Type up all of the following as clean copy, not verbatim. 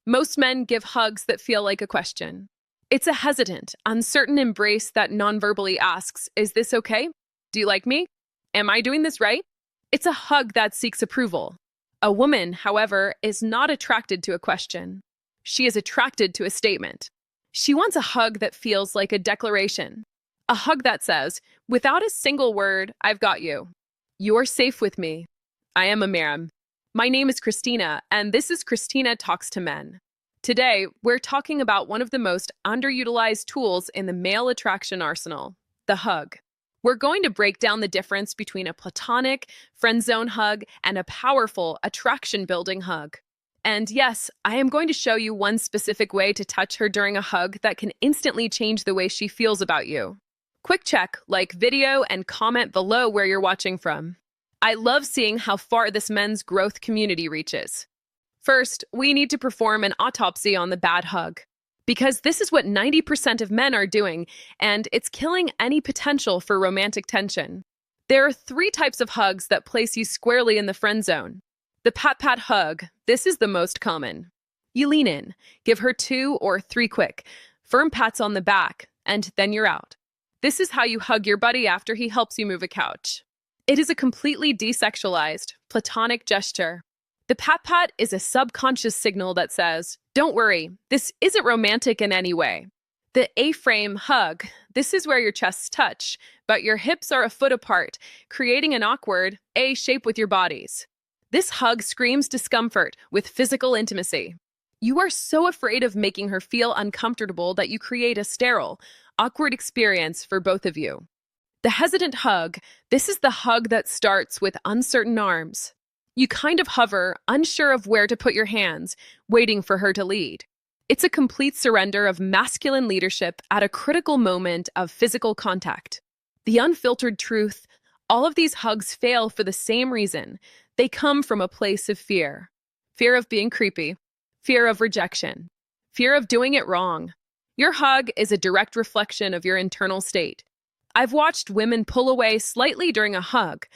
Most men give hugs that feel like a question. It's a hesitant, uncertain embrace that nonverbally asks, "Is this okay? Do you like me? Am I doing this right?" It's a hug that seeks approval. A woman, however, is not attracted to a question. She is attracted to a statement. She wants a hug that feels like a declaration. A hug that says, without a single word, "I've got you. You're safe with me. I am a man." My name is Christina, and this is Christina Talks to Men. Today, we're talking about one of the most underutilized tools in the male attraction arsenal, the hug. We're going to break down the difference between a platonic, friend zone hug and a powerful, attraction-building hug. And yes, I am going to show you one specific way to touch her during a hug that can instantly change the way she feels about you. Quick check, like video, and comment below where you're watching from. I love seeing how far this men's growth community reaches. First, we need to perform an autopsy on the bad hug, because this is what 90% of men are doing, and it's killing any potential for romantic tension. There are 3 types of hugs that place you squarely in the friend zone. The pat-pat hug, this is the most common. You lean in, give her 2 or 3 quick, firm pats on the back, and then you're out. This is how you hug your buddy after he helps you move a couch. It is a completely desexualized, platonic gesture. The pat-pat is a subconscious signal that says, "Don't worry, this isn't romantic in any way." The A-frame hug, this is where your chests touch, but your hips are a foot apart, creating an awkward A shape with your bodies. This hug screams discomfort with physical intimacy. You are so afraid of making her feel uncomfortable that you create a sterile, awkward experience for both of you. The hesitant hug, this is the hug that starts with uncertain arms. You kind of hover, unsure of where to put your hands, waiting for her to lead. It's a complete surrender of masculine leadership at a critical moment of physical contact. The unfiltered truth, all of these hugs fail for the same reason. They come from a place of fear. Fear of being creepy, fear of rejection, fear of doing it wrong. Your hug is a direct reflection of your internal state. I've watched women pull away slightly during a hug,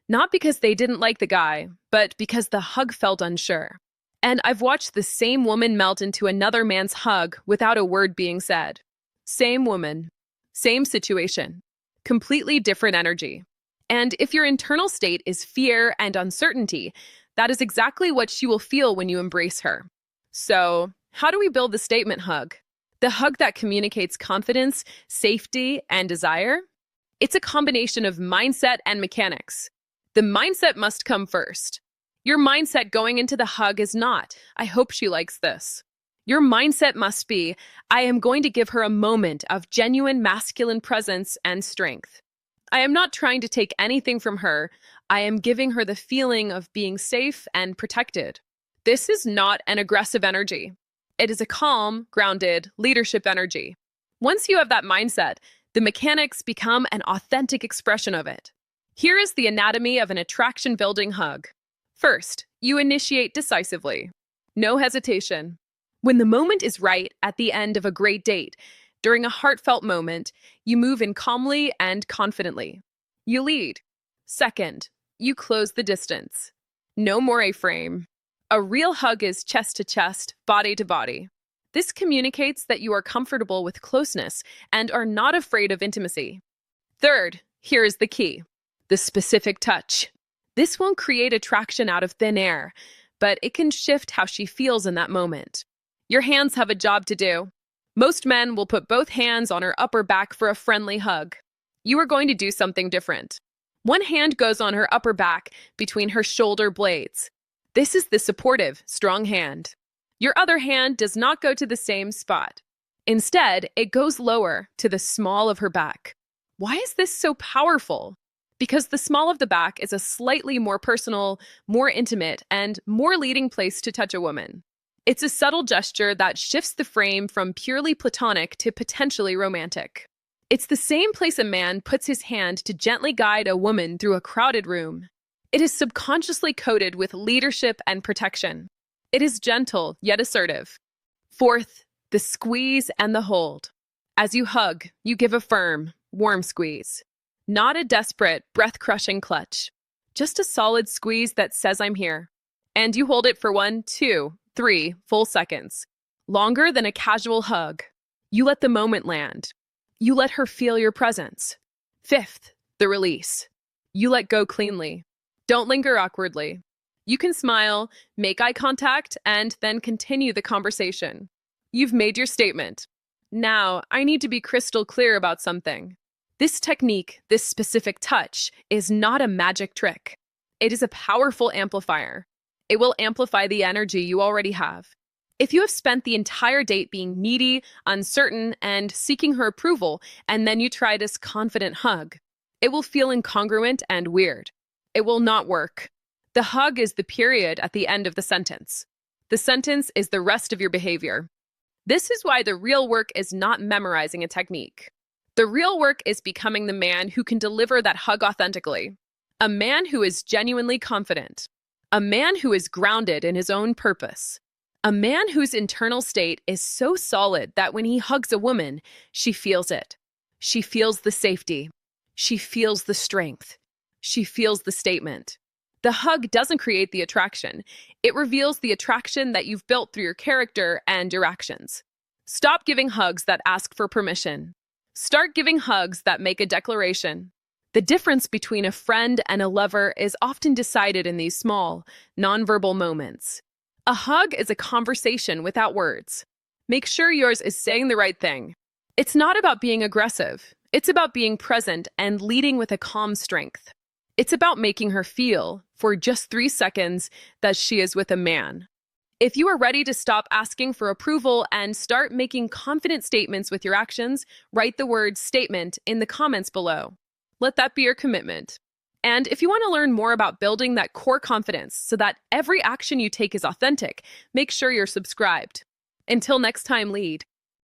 not because they didn't like the guy, but because the hug felt unsure. And I've watched the same woman melt into another man's hug without a word being said. Same woman, same situation, completely different energy. And if your internal state is fear and uncertainty, that is exactly what she will feel when you embrace her. So, how do we build the statement hug? The hug that communicates confidence, safety, and desire? It's a combination of mindset and mechanics. The mindset must come first. Your mindset going into the hug is not, "I hope she likes this." Your mindset must be, "I am going to give her a moment of genuine masculine presence and strength. I am not trying to take anything from her. I am giving her the feeling of being safe and protected." This is not an aggressive energy. It is a calm, grounded leadership energy. Once you have that mindset, the mechanics become an authentic expression of it. Here is the anatomy of an attraction-building hug. First, you initiate decisively. No hesitation. When the moment is right at the end of a great date, during a heartfelt moment, you move in calmly and confidently. You lead. Second, you close the distance. No more A-frame. A real hug is chest to chest, body to body. This communicates that you are comfortable with closeness and are not afraid of intimacy. Third, here is the key. The specific touch. This won't create attraction out of thin air, but it can shift how she feels in that moment. Your hands have a job to do. Most men will put both hands on her upper back for a friendly hug. You are going to do something different. One hand goes on her upper back between her shoulder blades. This is the supportive, strong hand. Your other hand does not go to the same spot. Instead, it goes lower to the small of her back. Why is this so powerful? Because the small of the back is a slightly more personal, more intimate, and more leading place to touch a woman. It's a subtle gesture that shifts the frame from purely platonic to potentially romantic. It's the same place a man puts his hand to gently guide a woman through a crowded room. It is subconsciously coated with leadership and protection. It is gentle, yet assertive. Fourth, the squeeze and the hold. As you hug, you give a firm, warm squeeze. Not a desperate, breath-crushing clutch. Just a solid squeeze that says, "I'm here." And you hold it for 1, 2, 3 full seconds. Longer than a casual hug. You let the moment land. You let her feel your presence. 5th, the release. You let go cleanly. Don't linger awkwardly. You can smile, make eye contact, and then continue the conversation. You've made your statement. Now, I need to be crystal clear about something. This technique, this specific touch, is not a magic trick. It is a powerful amplifier. It will amplify the energy you already have. If you have spent the entire date being needy, uncertain, and seeking her approval, and then you try this confident hug, it will feel incongruent and weird. It will not work. The hug is the period at the end of the sentence. The sentence is the rest of your behavior. This is why the real work is not memorizing a technique. The real work is becoming the man who can deliver that hug authentically. A man who is genuinely confident. A man who is grounded in his own purpose. A man whose internal state is so solid that when he hugs a woman, she feels it. She feels the safety. She feels the strength. She feels the statement. The hug doesn't create the attraction. It reveals the attraction that you've built through your character and your actions. Stop giving hugs that ask for permission. Start giving hugs that make a declaration. The difference between a friend and a lover is often decided in these small, nonverbal moments. A hug is a conversation without words. Make sure yours is saying the right thing. It's not about being aggressive. It's about being present and leading with a calm strength. It's about making her feel, for just 3 seconds, that she is with a man. If you are ready to stop asking for approval and start making confident statements with your actions, write the word statement in the comments below. Let that be your commitment. And if you want to learn more about building that core confidence so that every action you take is authentic, make sure you're subscribed. Until next time, lead.